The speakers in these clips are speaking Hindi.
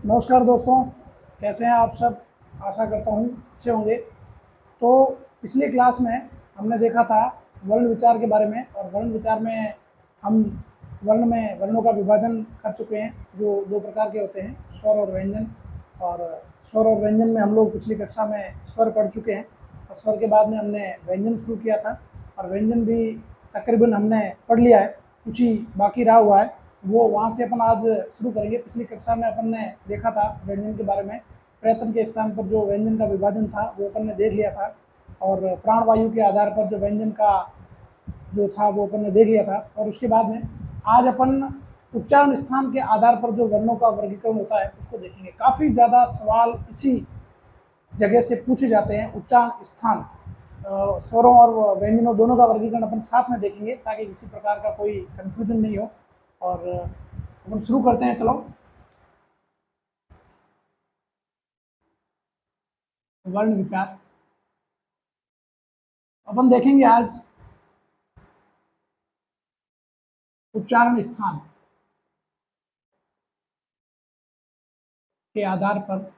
नमस्कार दोस्तों, कैसे हैं आप सब। आशा करता हूँ अच्छे होंगे। तो पिछली क्लास में हमने देखा था वर्ण विचार के बारे में, और वर्ण विचार में हम वर्णों का विभाजन कर चुके हैं, जो दो प्रकार के होते हैं, स्वर और व्यंजन। और स्वर और व्यंजन में हम लोग पिछली कक्षा में स्वर पढ़ चुके हैं, और स्वर के बाद में हमने व्यंजन शुरू किया था, और व्यंजन भी तकरीबन हमने पढ़ लिया है, कुछ ही बाकी रहा हुआ है, वो वहाँ से अपन आज शुरू करेंगे। पिछली कक्षा में अपन ने देखा था व्यंजन के बारे में, प्रयत्न के स्थान पर जो व्यंजन का विभाजन था वो अपन ने देख लिया था, और प्राणवायु के आधार पर जो व्यंजन का जो था वो अपन ने देख लिया था। और उसके बाद में आज अपन उच्चारण स्थान के आधार पर जो वर्णों का वर्गीकरण होता है उसको देखेंगे। काफ़ी ज़्यादा सवाल इसी जगह से पूछे जाते हैं, उच्चारण स्थान, स्वरों और व्यंजनों दोनों का वर्गीकरण अपन साथ में देखेंगे, ताकि किसी प्रकार का कोई कन्फ्यूजन नहीं हो। और अपन शुरू करते हैं, चलो। वर्ण विचार अपन देखेंगे आज उच्चारण स्थान के आधार पर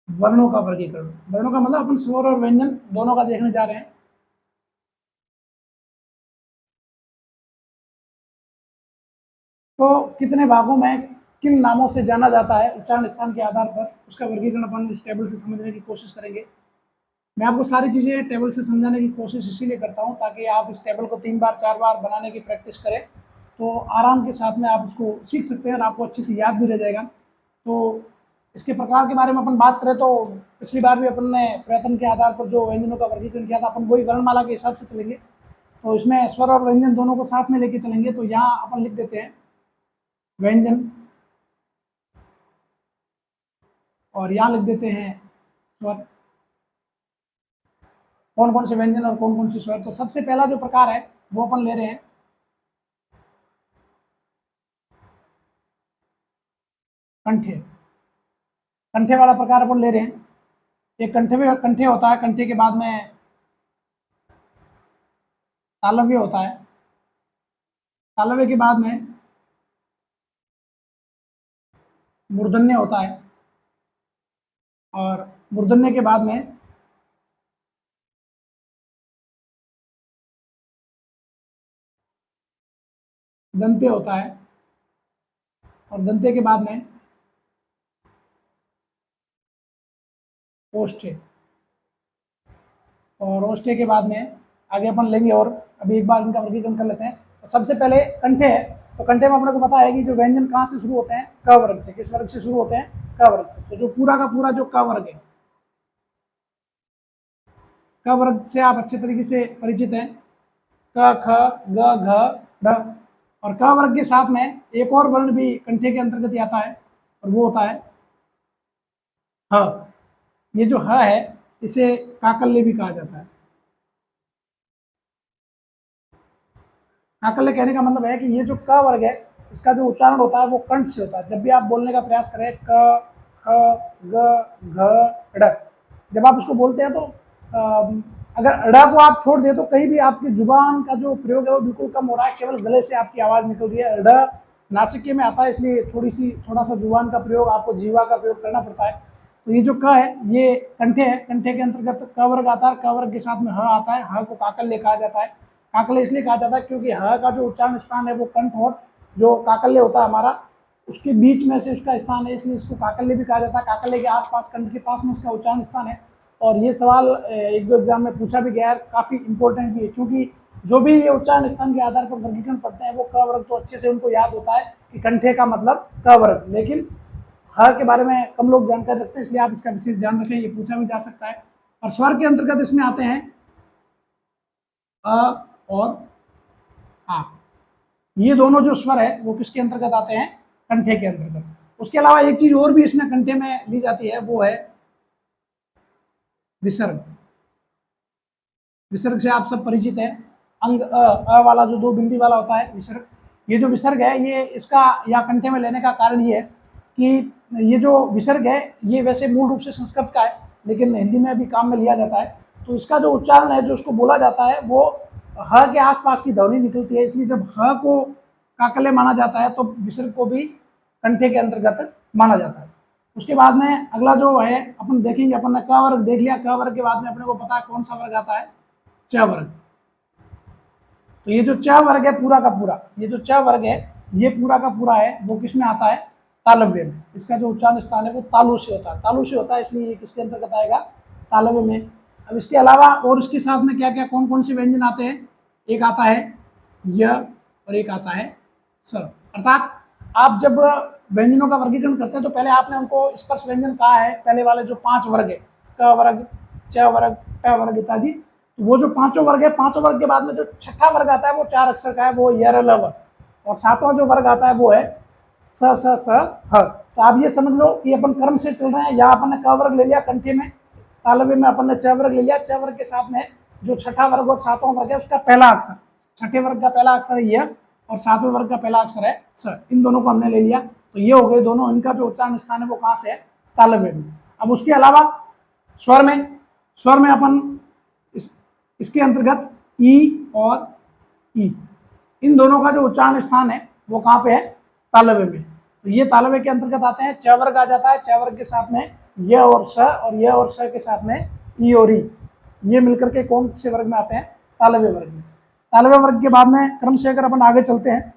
वर्णों का वर्गीकरण। वर्णों का मतलब अपन स्वर और व्यंजन दोनों का देखने जा रहे हैं। तो कितने भागों में किन नामों से जाना जाता है उच्चारण स्थान के आधार पर, उसका वर्गीकरण अपन इस टेबल से समझने की कोशिश करेंगे। मैं आपको सारी चीज़ें टेबल से समझाने की कोशिश इसीलिए करता हूँ ताकि आप इस टेबल को 3 बार 4 बार बनाने की प्रैक्टिस करें, तो आराम के साथ में आप उसको सीख सकते हैं और आपको अच्छे से याद भी रह जाएगा। तो इसके प्रकार के बारे में अपन बात करें तो पिछली बार भी अपन ने प्रयत्न के आधार पर जो व्यंजनों का वर्गीकरण किया था, अपन वही वर्णमाला के हिसाब से चलेंगे। तो इसमें स्वर और व्यंजन दोनों को साथ में लेके चलेंगे। तो यहाँ अपन लिख देते हैं व्यंजन, और यहाँ लिख देते हैं स्वर। कौन कौन से व्यंजन और कौन कौन से स्वर। तो सबसे पहला जो प्रकार है वो अपन ले रहे हैं कंठे। कंठे वाला प्रकार अपन ले रहे हैं। एक कंठे होता है, कंठे के बाद में तालव्य होता है, तालव्य के बाद में मूर्धन्य होता है, और मूर्धन्य के बाद में दंत्य होता है, और दंत्य के बाद में ओष्ठ्य, और ओष्ठ्य के बाद में आगे अपन लेंगे। और अभी एक बार इनका वर्गीकरण कर लेते हैं। तो सबसे पहले कंठे है। तो कंठे में अपने को पता है कि जो व्यंजन कहाँ से शुरू होते हैं, क वर्ग से। किस वर्ग से शुरू होते हैं? क वर्ग से। तो जो पूरा का पूरा जो क वर्ग है, क वर्ग से आप अच्छे तरीके से परिचित हैं। क, ख, ग, घ, ढ। और क वर्ग के साथ में एक और वर्ण भी कंठे के अंतर्गत आता है, और वो होता है ह। ये जो ह है इसे काकल्य भी कहा जाता है। काकल्य कहने का मतलब है कि ये जो क वर्ग है इसका जो उच्चारण होता है वो कंठ से होता है। जब भी आप बोलने का प्रयास करें क, ख, ग, घ, ढ, जब आप उसको बोलते हैं तो अगर ड़ को आप छोड़ दें तो कहीं भी आपकी जुबान का जो प्रयोग है वो बिल्कुल कम हो रहा है, केवल गले से आपकी आवाज़ निकल रही है। ड़ नासिके में आता है, इसलिए थोड़ा सा जुबान का प्रयोग, आपको जीवा का प्रयोग करना पड़ता है। तो ये जो क है ये कंठे है। कंठे के अंतर्गत क वर्ग आता है, क वर्ग के साथ में ह आता है। ह को काकल्य कहा जाता है। काकल्य इसलिए कहा जाता है क्योंकि ह का जो उच्चारण स्थान है वो कंठ और जो काकल्य होता है हमारा उसके बीच में से उसका स्थान है, इसलिए इसको काकल्य भी कहा जाता है। काकल्य के आसपास कंठ के पास में इसका उच्चारण स्थान है। और ये सवाल एक दो एग्जाम में पूछा भी गया है, काफ़ी इंपॉर्टेंट भी है, क्योंकि जो भी ये उच्चारण स्थान के आधार पर वर्गीकरण पढ़ते हैं वो क वर्ग तो अच्छे से उनको याद होता है कि कंठे का मतलब क वर्ग, लेकिन ह के बारे में कम लोग जानकारी रखते हैं, इसलिए आप इसका विशेष ध्यान रखें, ये पूछा भी जा सकता है। और स्वर के अंतर्गत इसमें आते हैं अ और आ। ये दोनों जो स्वर है वो किसके अंतर्गत आते हैं? कंठे के अंतर्गत। उसके अलावा एक चीज और भी इसमें कंठे में ली जाती है, वो है विसर्ग। विसर्ग से आप सब परिचित हैं। अंग अ वाला जो दो बिंदी वाला होता है विसर्ग। ये जो विसर्ग है ये इसका या कंठे में लेने का कारण ये है कि ये जो विसर्ग है ये वैसे मूल रूप से संस्कृत का है, लेकिन हिंदी में भी काम में लिया जाता है। तो इसका जो उच्चारण है, जो उसको बोला जाता है, वो ह के आसपास की ध्वनि निकलती है, इसलिए जब ह को काकल्य माना जाता है तो विसर्ग को भी कंठे के अंतर्गत माना जाता है। उसके बाद में अगला जो है अपन देखेंगे, अपन ने क वर्ग देख लिया। क वर्ग के बाद में अपने को पता है कौन सा वर्ग आता है, च वर्ग। तो ये जो च वर्ग है पूरा का पूरा, ये जो च वर्ग है ये पूरा का पूरा है वो किस में आता है, तालव्य में। इसका जो उच्चारण स्थान है वो तालु से होता है, तालु से होता है, इसलिए ये किसके अंतर्गत आएगा, तालव्य में। अब इसके अलावा और इसके साथ में क्या क्या कौन कौन से व्यंजन आते हैं, एक आता है य और एक आता है स। अर्थात आप जब व्यंजनों का वर्गीकरण करते हैं तो पहले आपने उनको स्पर्श व्यंजन कहा है, पहले वाले जो 5 वर्ग है, क वर्ग, च वर्ग, ट वर्ग इत्यादि। तो वो जो पांचों वर्ग है, पांचों वर्ग के बाद में जो छठा वर्ग आता है वो 4 अक्षर का है, वो य र ल व। और सातवां जो वर्ग आता है वो है स स स ह। तो आप ये समझ लो कि अपन क्रम से चल रहे हैं। यहाँ अपन ने क वर्ग ले लिया कंठे में, तालव्य में अपन ने च वर्ग ले लिया, च वर्ग के साथ में जो छठा वर्ग और सातवां वर्ग है उसका पहला अक्षर, छठे वर्ग का पहला अक्षर है य और सातवें वर्ग का पहला अक्षर है स। इन दोनों को हमने ले लिया। तो ये हो गए दोनों, इनका जो उच्चारण स्थान है वो कहाँ से है, तालव्य में। अब उसके अलावा स्वर में अपन इसके अंतर्गत ई और ई, इन दोनों का जो उच्चारण स्थान है वो कहाँ पे है, तालव्य में। तो ये तालव्य के अंतर्गत आते हैं। च वर्ग आ जाता है, च वर्ग के साथ में य और स, और य और स के साथ में ई और ई, ये मिलकर के कौन से वर्ग में आते हैं, तालव्य वर्ग में। तालव्य वर्ग के बाद में क्रम से अगर अपन आगे चलते हैं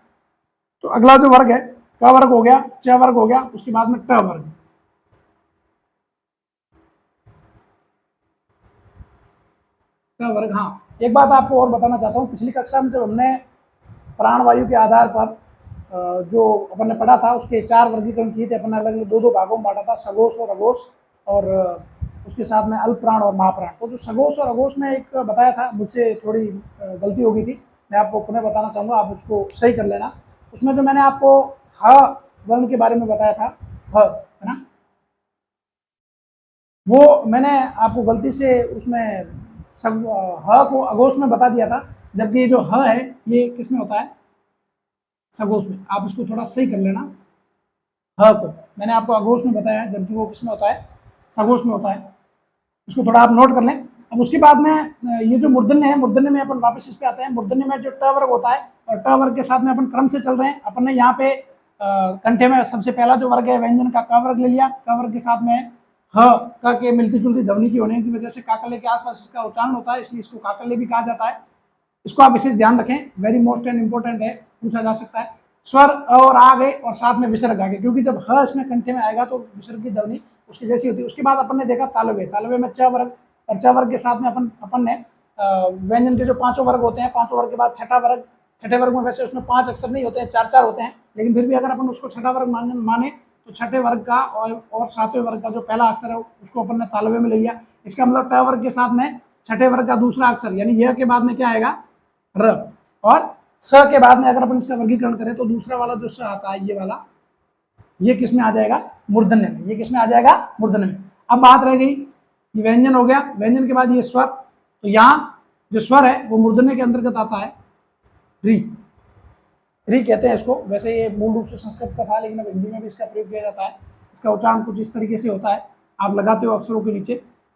तो अगला जो वर्ग है, क वर्ग हो गया, च वर्ग हो गया, उसके बाद में ट वर्ग। ट वर्ग, हाँ एक बात आपको और बताना चाहता हूँ, पिछली कक्षा में जब हमने प्राणवायु के आधार पर जो अपन ने पढ़ा था उसके 4 वर्गीकरण किए थे, अपन ने अलग अलग 2-2 भागों में बांटा था, सघोष और अघोष, और उसके साथ में अल्प प्राण और महाप्राण। तो जो सघोष और अघोष में एक बताया था, मुझसे थोड़ी गलती हो गई थी, मैं आपको पुनः बताना चाहूँगा, आप उसको सही कर लेना। उसमें जो मैंने आपको ह वर्ण के बारे में बताया था, ह है ना, वो मैंने आपको गलती से उसमें ह को अघोष में बता दिया था, जबकि ये जो ह है ये किस में होता है, सघोष में। आप इसको थोड़ा सही कर लेना, ह को मैंने आपको अघोष में बताया जबकि वो किस में होता है, सघोष में होता है। इसको थोड़ा आप नोट कर लें। अब उसके बाद में ये जो मूर्धन्य है, मूर्धन्य में अपन वापस इस पे आते हैं। मूर्धन्य में जो ट वर्ग होता है, और ट वर्ग के साथ में अपन क्रम से चल रहे हैं। अपन ने यहाँ पे कंठे में सबसे पहला जो वर्ग है व्यंजन का क वर्ग ले लिया। क वर्ग के साथ में ह क के मिलती जुलती ध्वनि की होने की वजह से काकल्य के आसपास इसका उच्चारण होता है, इसलिए इसको काकल्य भी कहा जाता है। इसको आप विशेष ध्यान रखें, वेरी मोस्ट एंड इंपॉर्टेंट है, पूछा जा सकता है। स्वर अ और आ गए और साथ में विसर्ग आ गए, क्योंकि जब ह इसमें कंठे में आएगा तो विसर्ग की ध्वनि उसकी जैसी होती है। उसके बाद अपन ने देखा तालव्य, तालव्य में च वर्ग, और च वर्ग के साथ में अपन ने व्यंजन के जो 5 वर्ग होते हैं, 5 वर्ग के बाद छठा वर्ग। छठे वर्ग में वैसे उसमें 5 अक्षर नहीं होते हैं, 4-4 होते हैं, लेकिन फिर भी अगर अपन उसको छठा वर्ग माने तो छठे वर्ग का और सातवें वर्ग का जो पहला अक्षर है उसको अपन ने तालव्य में ले लिया। इसका मतलब ट वर्ग के साथ में छठे वर्ग का दूसरा अक्षर यानी यह के बाद में क्या आएगा, र, और स के बाद में अगर अपन इसका वर्गीकरण करें तो दूसरा वाला जो स आता है ये वाला, ये किस में आ जाएगा, मूर्धन्य में। ये किस में आ जाएगा, मूर्धन्य में। अब बात रह गई, ये व्यंजन हो गया, व्यंजन के बाद ये स्वर। तो यहाँ जो स्वर है वो मूर्धन्य के अंतर्गत आता है, री, री कहते हैं इसको। वैसे ये मूल रूप से संस्कृत का था, लेकिन अब हिंदी में भी इसका प्रयोग किया जाता है। इसका उच्चारण कुछ इस तरीके से होता है, आप लगाते हो अक्षरों के नीचे।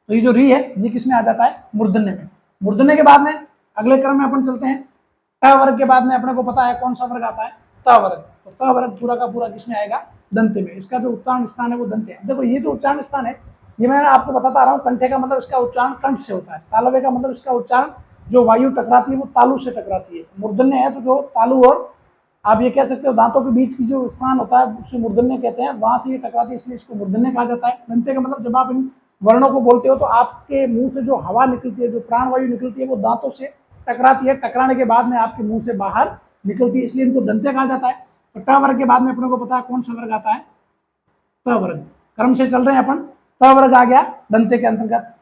तो ये जो री है ये किस में आ जाता है, मूर्धन्य में। मूर्धन्य के बाद में अगले क्रम में अपन चलते हैं। ट वर्ग के बाद में अपने को पता है कौन सा वर्ग आता है, त वर्ग। तो त वर्ग पूरा का पूरा किसमें आएगा, दंते में। इसका जो उच्चारण स्थान है वो दंते है। देखो ये जो उच्चारण स्थान है ये मैं आपको बताता आ रहा हूँ, कंठे का मतलब इसका उच्चारण कंठ से होता है, तालव्य का मतलब इसका उच्चारण जो वायु टकराती है वो तालु से टकराती है। मूर्धन्य है तो जो तालु और आप ये कह सकते हो दांतों के बीच की जो स्थान होता है उसे मूर्धन्य कहते हैं, वहां से ये टकराती है इसलिए इसको मूर्धन्य कहा जाता है। दंते का मतलब जब आप इन वर्णों को बोलते हो तो आपके मुंह से जो हवा निकलती है, जो प्राणवायु निकलती है वो दांतों से टकराती है, टकराने के बाद में आपके मुंह से बाहर निकलती है, इसलिए इनको दंते कहा जाता है। तो ट वर्ग के बाद में अपने को पता है कौन सा वर्ग आता है, त वर्ग। क्रम से चल रहे हैं अपन, त वर्ग आ गया दंते के अंतर्गत।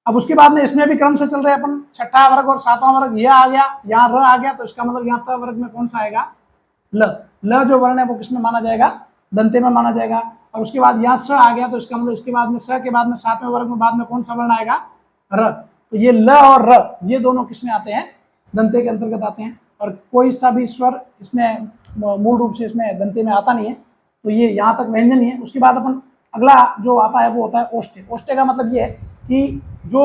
अब उसके बाद में इसमें भी क्रम से चल रहे हैं अपन, छठा वर्ग और सातवां वर्ग यह आ गया, यहाँ र आ गया, तो इसका मतलब यहाँ त वर्ग में कौन सा आएगा, ल। ल जो वर्ण है वो किसमें माना जाएगा, दंते में माना जाएगा। और उसके बाद यहाँ स आ गया, तो इसका मतलब इसके बाद में स के बाद में सातवें वर्ग में बाद में कौन सा वर्ण आएगा, र। तो ये ल और र ये दोनों किसमें आते हैं, दंते के अंतर्गत आते हैं। और कोई सा भी स्वर इसमें मूल रूप से इसमें दंते में आता नहीं है, तो ये यहाँ तक व्यंजन ही है। उसके बाद अपन अगला जो आता है वो होता है ओष्ठ्य। ओष्ठ्य का मतलब ये है कि जो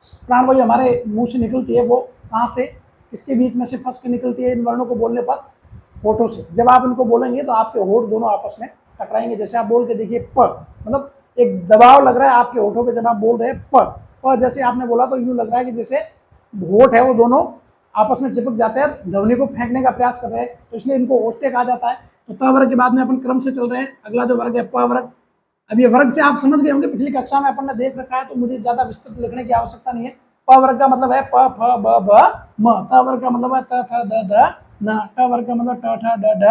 प्राणवायु हमारे मुंह से निकलती है वो कहाँ से किसके बीच में से फंस के निकलती है इन वर्णों को बोलने पर? होठों से। जब आप इनको बोलेंगे तो आपके होठ दोनों आपस में टकराएंगे। जैसे आप बोल के देखिए प, मतलब एक दबाव लग रहा है आपके होठों पे जब आप बोल रहे हैं प जैसे आपने बोला तो यूं लग रहा है कि जैसे होठ है वो दोनों आपस में चिपक जाते हैं, ध्वनि को फेंकने का प्रयास कर रहे हैं, तो इसलिए इनको ओष्ठे कहा जाता है। तो त वर्ग के बाद में अपन क्रम से चल रहे हैं। अगला जो वर्ग है प वर्ग। अब ये वर्ग से आप समझ गए होंगे, पिछली कक्षा में अपन ने देख रखा है, तो मुझे ज्यादा विस्तृत लिखने की आवश्यकता नहीं है। प वर्ग का मतलब है प फ ब भ म। त वर्ग का मतलब है त थ द ध न। ट वर्ग का मतलब ट ठ ड ढ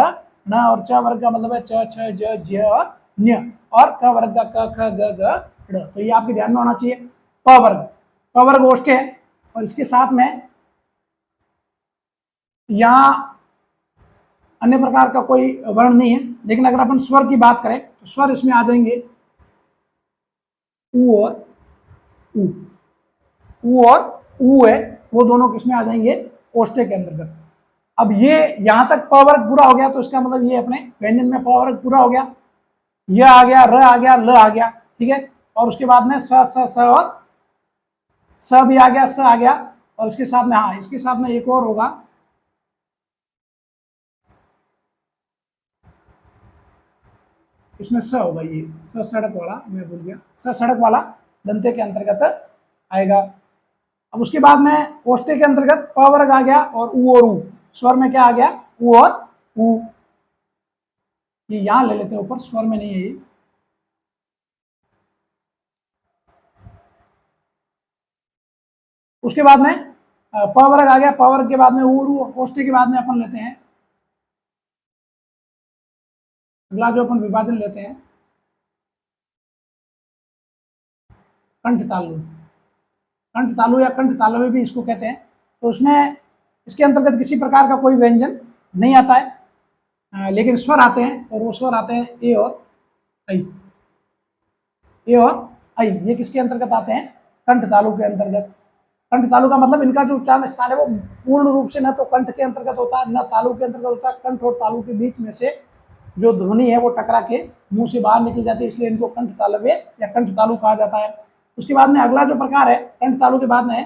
न। और च वर्ग का मतलब है च छ ज झ और न्य। और क वर्ग का क ख ग घ ड़। तो ये आपके ध्यान में होना चाहिए। प वर्ग, प वर्ग ओष्ठ्य है और इसके साथ में यहाँ अन्य प्रकार का कोई वर्ण नहीं है। लेकिन अगर अपन स्वर की बात करें तो स्वर इसमें आ जाएंगे उ और उ। उ और उ है वो दोनों किसमें आ जाएंगे? ओष्ठ्य के अंतर्गत। अब ये यहां तक प वर्ग पूरा हो गया तो इसका मतलब ये अपने व्यंजन में प वर्ग पूरा हो गया। य आ गया, र आ गया, ल आ गया, ठीक है। और उसके बाद में स स स और स भी आ गया, स आ गया। और इसके साथ में हाँ, इसके साथ में एक और होगा, इसमें स होगा, ये स सड़क वाला, मैं भूल गया, स सड़क वाला दंते के अंतर्गत आएगा। अब उसके बाद में ओष्ठ्य के अंतर्गत प वर्ग आ गया और उ और उ। स्वर में क्या आ गया? उ और उ। ये यहां ले लेते हैं ऊपर, स्वर में नहीं है ये। उसके बाद में प वर्ग आ गया, प वर्ग के बाद में उ और उ। ओष्ठ्य के बाद में अपन लेते हैं अगला जो अपन विभाजन लेते हैं कंठ तालु। कंठ तालु या कंठ तालव्य भी इसको कहते हैं। तो उसमें इसके अंतर्गत किसी प्रकार का कोई व्यंजन नहीं आता है, लेकिन स्वर आते हैं और वो स्वर आते हैं ए और ऐ। ए और ऐ ये किसके अंतर्गत आते हैं? कंठ तालु के अंतर्गत। कंठ तालु का मतलब इनका जो उच्चारण स्थान है वो पूर्ण रूप से न तो कंठ के अंतर्गत होता है न तालु के अंतर्गत होता है। कंठ और तालु के बीच में से जो ध्वनि है वो टकरा के मुंह से बाहर निकल जाती है, इसलिए इनको कंठ तालव्य या कंठ तालु कहा जाता है। उसके बाद में अगला जो प्रकार है कंठ तालु के बाद में है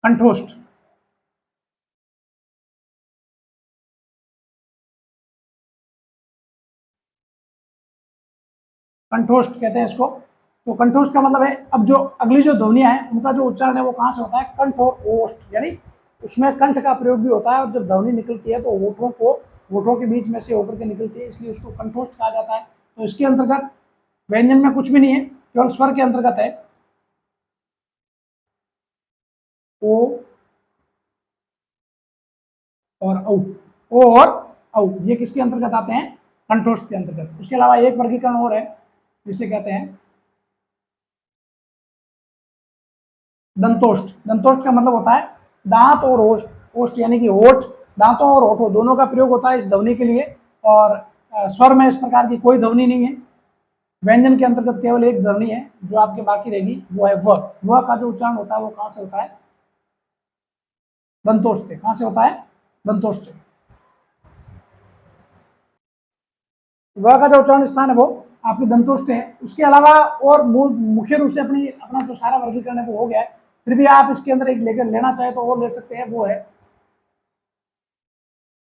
कंठोष्ठ। कंठोष्ठ कहते हैं इसको। तो कंठोष्ठ का मतलब है, अब जो अगली जो ध्वनियां हैं उनका जो उच्चारण है वो कहाँ से होता है? कंठ और ओष्ठ, यानी उसमें कंठ का प्रयोग भी होता है। और जब ध्वनि निकलती है तो होठों के बीच में से होकर के निकलती है, इसलिए उसको कंठोष्ठ कहा जाता है। तो इसके अंतर्गत व्यंजन में कुछ भी नहीं है, केवल स्वर के अंतर्गत है। ओ और औ। ओ और औ ये किसके अंतर्गत आते हैं? कंठोष्ठ के अंतर्गत। उसके अलावा एक वर्गीकरण और है जिसे कहते हैं दंतोष्ठ। दंतोष्ठ का मतलब होता है दांत और ओष्ठ। ओष्ठ यानी कि होठ, दांतों और होठों दोनों का प्रयोग होता है इस ध्वनि के लिए। और स्वर में इस प्रकार की कोई ध्वनि नहीं है। व्यंजन के अंतर्गत केवल एक ध्वनि है जो आपके बाकी रहेगी, वो है व का जो उच्चारण होता है वो कहां से होता है? दंतोष्ठ से। कहां से होता है? दंतोष्ठ से। व का जो उच्चारण स्थान है वो आपकी दंतोष्ठ है। उसके अलावा और मुख्य रूप से अपना जो सारा वर्गीकरण है वो हो गया है। फिर भी आप इसके अंदर एक लेकर लेना चाहे तो और ले सकते हैं, वो है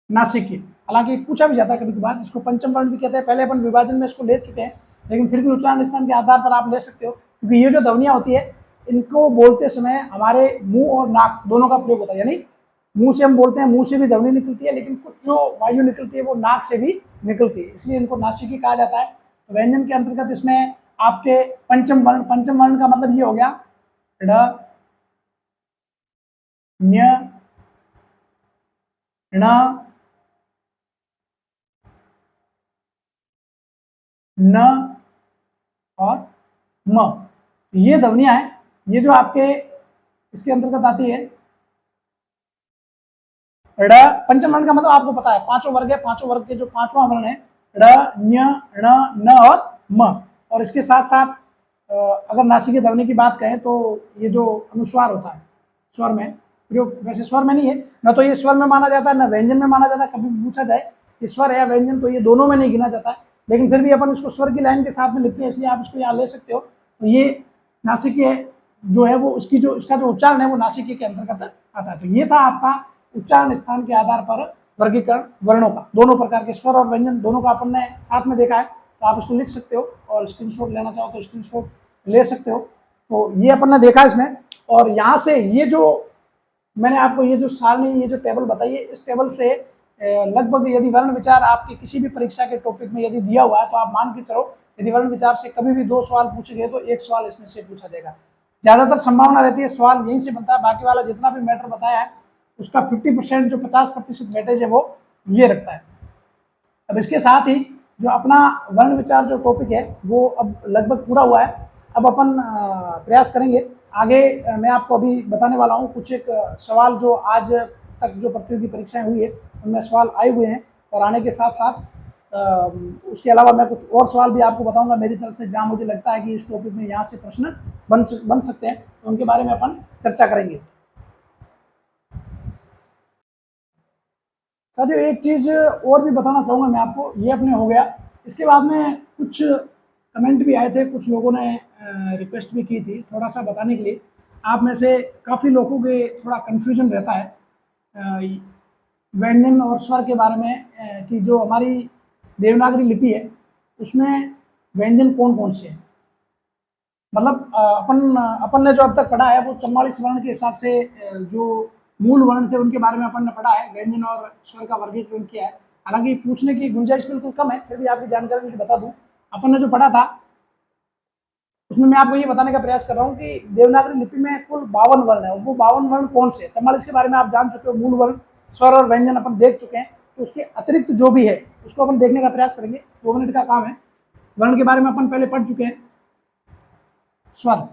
नासिकी। हालांकि पूछा भी जाता है कभी कभार, इसको पंचम वर्ण भी कहते हैं। पहले अपन विभाजन में इसको ले चुके हैं, लेकिन फिर भी उच्चारण स्थान के आधार पर आप ले सकते हो, क्योंकि ये जो ध्वनियां होती है इनको बोलते समय हमारे मुंह और नाक दोनों का प्रयोग होता है। यानी मुंह से हम बोलते हैं, मुंह से भी ध्वनि निकलती है, लेकिन कुछ जो वायु निकलती है वो नाक से भी निकलती है, इसलिए इनको नासिकी कहा जाता है। तो व्यंजन के अंतर्गत इसमें आपके पंचम वर्ण का मतलब ये हो गया ड, न्य, ण, न और म। ये ध्वनियां हैं, ये जो आपके इसके अंतर्गत आती है। ड़ पंचम वर्ण का मतलब आपको पता है, पांचों वर्ग है, पांचों वर्ग के जो पांचवा वर्ण है ड़, ञ, ण, न और म। और इसके साथ साथ अगर नासिकी ध्वनि की बात करें तो ये जो अनुस्वार होता है स्वर में प्रयोग, वैसे स्वर में नहीं है, न तो ये स्वर में माना जाता है न व्यंजन में माना जाता है। कभी पूछा जाए कि स्वर है या व्यंजन, तो ये दोनों में नहीं गिना जाता है। लेकिन फिर भी अपन इसको स्वर की लाइन के साथ में लिखते हैं, इसलिए आप इसको यहाँ ले सकते हो। तो ये नासिकीय जो है वो उसकी जो इसका जो उच्चारण है वो नासिकीय के अंतर्गत आता है। तो ये था आपका उच्चारण स्थान के आधार पर वर्गीकरण वर्णों का। दोनों प्रकार के स्वर और व्यंजन दोनों का अपन ने साथ में देखा है, तो आप इसको लिख सकते हो और स्क्रीनशॉट लेना चाहो तो स्क्रीनशॉट ले सकते हो। तो ये अपन ने देखा इसमें, और यहाँ से ये जो मैंने आपको ये जो सारणी, ये जो टेबल बताई है, इस टेबल से लगभग यदि वर्ण विचार आपके किसी भी परीक्षा के टॉपिक में यदि दिया हुआ है तो आप मान के चलो यदि वर्ण विचार से कभी भी 2 सवाल पूछे गए तो 1 सवाल इसमें से पूछा जाएगा। ज्यादातर संभावना रहती है सवाल यहीं से बनता है, बाकी वाला जितना भी मैटर बताया है उसका 50% जो 50% वेटेज है वो ये रखता है। अब इसके साथ ही जो अपना वर्ण विचार जो टॉपिक है वो अब लगभग पूरा हुआ है। अब अपन प्रयास करेंगे आगे। मैं आपको अभी बताने वाला हूँ कुछ एक सवाल जो आज तक जो प्रतियोगी परीक्षाएं हुई है उनमें सवाल आए हुए हैं, और आने के साथ साथ उसके अलावा मैं कुछ और सवाल भी आपको बताऊंगा मेरी तरफ से, जहाँ मुझे लगता है कि इस टॉपिक में यहाँ से प्रश्न बन सकते हैं, तो उनके बारे में अपन चर्चा करेंगे। साथियों एक चीज़ और भी बताना चाहूँगा मैं आपको, ये अपने हो गया। इसके बाद में कुछ कमेंट भी आए थे, कुछ लोगों ने रिक्वेस्ट भी की थी थोड़ा सा बताने के लिए। आप में से काफ़ी लोगों के थोड़ा कन्फ्यूजन रहता है व्यंजन और स्वर के बारे में, कि जो हमारी देवनागरी लिपि है उसमें व्यंजन कौन कौन से हैं। मतलब अपन ने जो अब तक पढ़ा है वो 44 वर्ण के हिसाब से जो मूल वर्ण थे उनके बारे में अपन ने पढ़ा है, व्यंजन और स्वर का वर्गीकरण किया है। हालांकि पूछने की गुंजाइश बिल्कुल कम है, फिर भी आपकी जानकारी के लिए बता दूं। अपन ने जो पढ़ा था उसमें मैं आपको ये बताने का प्रयास कर रहा हूँ कि देवनागरी लिपि में कुल 52 वर्ण है। वो 52 वर्ण कौन से? 44 के बारे में आप जान चुके हो, मूल वर्ण स्वर और व्यंजन अपन देख चुके हैं। तो उसके अतिरिक्त जो भी है उसको अपन देखने का प्रयास करेंगे, 2 मिनट का काम है। वर्ण के बारे में अपन पहले पढ़ चुके हैं। स्वर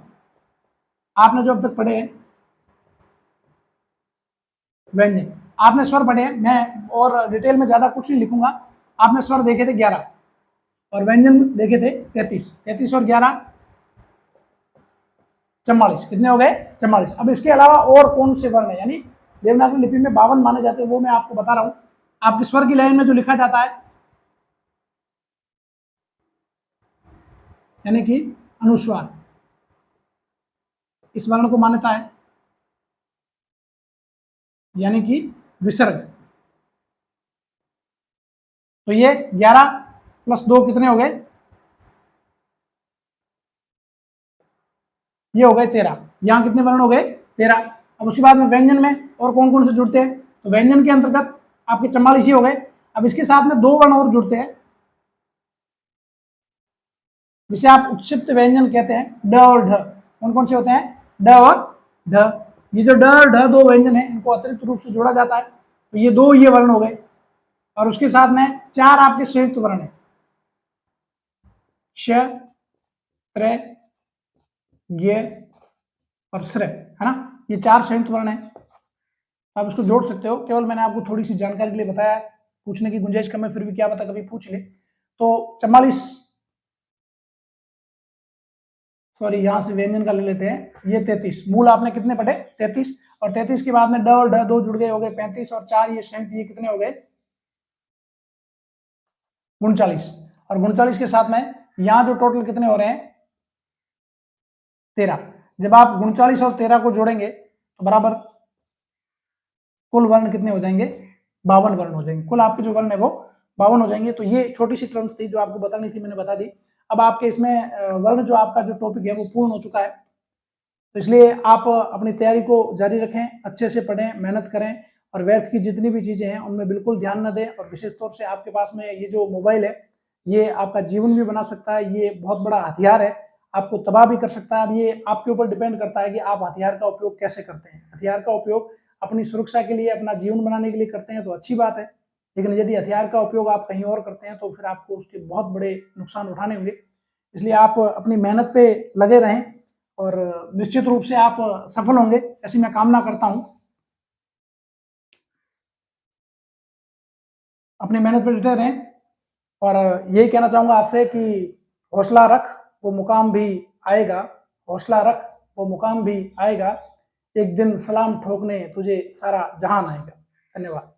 आपने जो अब तक पढ़े हैं, व्यंजन आपने स्वर पढ़े हैं, मैं और डिटेल में ज्यादा कुछ नहीं लिखूंगा। आपने स्वर देखे थे 11 और व्यंजन देखे थे 33। 33 और 11 44, कितने हो गए? 44। अब इसके अलावा और कौन से वर्ण है, यानी देवनागरी लिपि में 52 माने जाते हैं, वो मैं आपको बता रहा हूं। आपके स्वर की लाइन में जो लिखा जाता है यानी कि अनुस्वार, इस वर्ण को मान्यता है, यानी कि विसर्ग। तो ये 11 + 2 कितने हो गए? ये हो गए 13। यहां कितने वर्ण हो गए? 13। अब उसके बाद में व्यंजन में और कौन कौन से जुड़ते हैं, तो व्यंजन के अंतर्गत आपके 44 ही हो गए। अब इसके साथ में 2 वर्ण और जुड़ते हैं जिसे आप उत्क्षिप्त व्यंजन कहते हैं, ड और ढ। कौन कौन से होते हैं? ड और ढ। ये जो ड और ढ 2 व्यंजन है इनको अतिरिक्त रूप से जोड़ा जाता है, तो ये 2 ये वर्ण हो गए। और उसके साथ में 4 आपके संयुक्त वर्ण है, श, त्र, ज्ञ और श्र, है ना। ये 4 संयुक्त वर्ण है, आप इसको जोड़ सकते हो। केवल मैंने आपको थोड़ी सी जानकारी के लिए बताया, पूछने की गुंजाइश कम है, फिर भी क्या पता कभी पूछ ले। तो 44, सॉरी यहां से व्यंजन का ले लेते हैं, ये 33। मूल आपने कितने पढ़े? 33। और 33 के बाद में ड और ढ 2 जुड़ गए, हो गए 35। और 4 ये संयुक्त, ये कितने हो गए? 39। और 39 के साथ में यहां जो टोटल कितने हो रहे हैं? 13। जब आप 39 और 13 को जोड़ेंगे तो बराबर कुल वर्ण कितने हो जाएंगे? 52 वर्ण हो जाएंगे। कुल आपके जो वर्ण है वो 52 हो जाएंगे। तो ये छोटी सी टर्म्स थी जो आपको बतानी थी, मैंने बता दी। अब आपके इसमें वर्ण जो आपका जो टॉपिक है वो पूर्ण हो चुका है, तो इसलिए आप अपनी तैयारी को जारी रखें, अच्छे से पढ़ें, मेहनत करें, और व्यर्थ की जितनी भी चीज़ें हैं उनमें बिल्कुल ध्यान न दें। और विशेष तौर से आपके पास में ये जो मोबाइल है ये आपका जीवन भी बना सकता है, ये बहुत बड़ा हथियार है, आपको तबाह भी कर सकता है। अब ये आपके ऊपर डिपेंड करता है कि आप हथियार का उपयोग कैसे करते हैं। हथियार का उपयोग अपनी सुरक्षा के लिए, अपना जीवन बनाने के लिए करते हैं तो अच्छी बात है, लेकिन यदि हथियार का उपयोग आप कहीं और करते हैं तो फिर आपको उसके बहुत बड़े नुकसान उठाने होंगे। इसलिए आप अपनी मेहनत पे लगे रहें और निश्चित रूप से आप सफल होंगे, ऐसी मैं कामना करता हूं। अपनी मेहनत पे डटे रहें, और यही कहना चाहूंगा आपसे कि हौसला रख वो मुकाम भी आएगा, हौसला रख वो मुकाम भी आएगा, एक दिन सलाम ठोकने तुझे सारा जहान आएगा। धन्यवाद।